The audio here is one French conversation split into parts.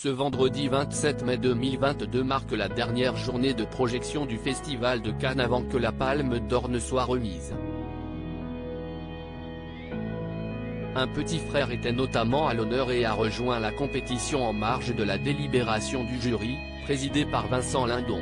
Ce vendredi 27 mai 2022 marque la dernière journée de projection du Festival de Cannes avant que la Palme d'Or ne soit remise. Un petit frère était notamment à l'honneur et a rejoint la compétition en marge de la délibération du jury, présidée par Vincent Lindon.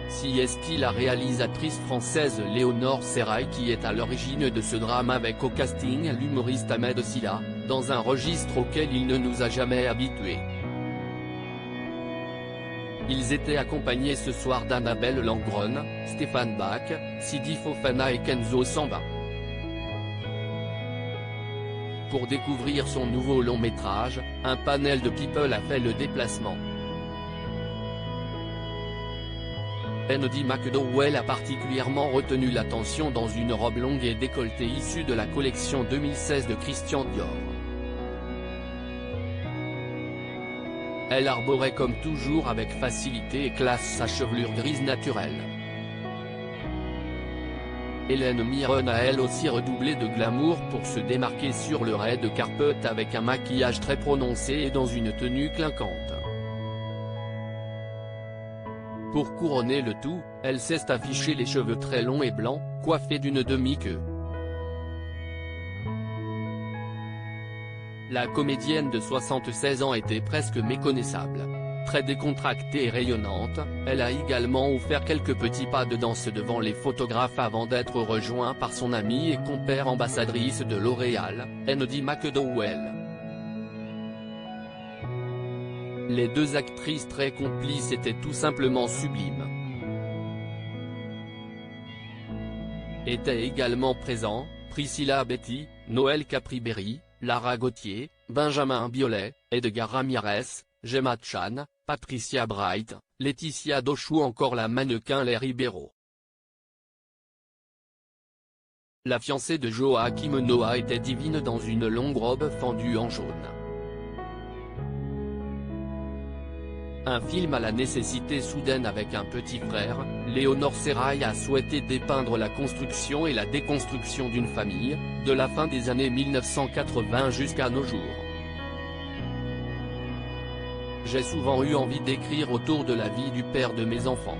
CST, la réalisatrice française Léonore Serrail qui est à l'origine de ce drame avec au casting l'humoriste Ahmed Silla, dans un registre auquel il ne nous a jamais habitués. Ils étaient accompagnés ce soir d'Annabelle Langron, Stéphane Bach, Sidi Fofana et Kenzo Samba. Pour découvrir son nouveau long métrage, un panel de people a fait le déplacement. Eddie McDowell a particulièrement retenu l'attention dans une robe longue et décolletée issue de la collection 2016 de Christian Dior. Elle arborait comme toujours avec facilité et classe sa chevelure grise naturelle. Hélène Mirren a elle aussi redoublé de glamour pour se démarquer sur le red carpet avec un maquillage très prononcé et dans une tenue clinquante. Pour couronner le tout, elle s'est affichée les cheveux très longs et blancs, coiffés d'une demi-queue. La comédienne de 76 ans était presque méconnaissable. Très décontractée et rayonnante, elle a également offert quelques petits pas de danse devant les photographes avant d'être rejointe par son amie et compère ambassadrice de L'Oréal, Eddie McDowell. Les deux actrices très complices étaient tout simplement sublimes. Étaient également présents, Priscilla Betty, Noël Capri-Berry, Lara Gauthier, Benjamin Biolay, Edgar Ramirez, Gemma Chan, Patricia Bright, Laetitia Doche ou encore la mannequin Léa Ribeiro. La fiancée de Joaquim Noah était divine dans une longue robe fendue en jaune. Un film à la nécessité soudaine avec un petit frère, Léonore Serrail a souhaité dépeindre la construction et la déconstruction d'une famille, de la fin des années 1980 jusqu'à nos jours. J'ai souvent eu envie d'écrire autour de la vie du père de mes enfants.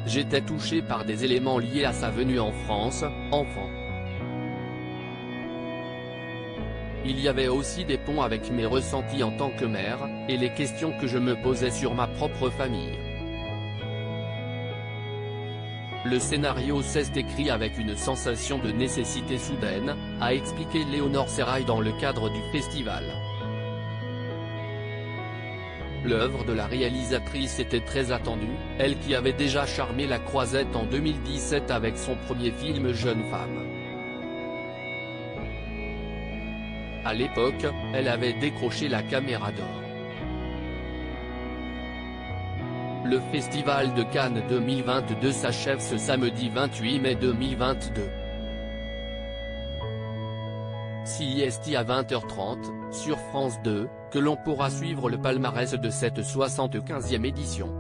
J'étais touché par des éléments liés à sa venue en France, enfant. Il y avait aussi des ponts avec mes ressentis en tant que mère, et les questions que je me posais sur ma propre famille. Le scénario s'est écrit avec une sensation de nécessité soudaine, a expliqué Léonore Serrail dans le cadre du festival. L'œuvre de la réalisatrice était très attendue, elle qui avait déjà charmé la Croisette en 2017 avec son premier film Jeune femme. À l'époque, elle avait décroché la Caméra d'Or. Le Festival de Cannes 2022 s'achève ce samedi 28 mai 2022. CST à 20h30, sur France 2, que l'on pourra suivre le palmarès de cette 75e édition.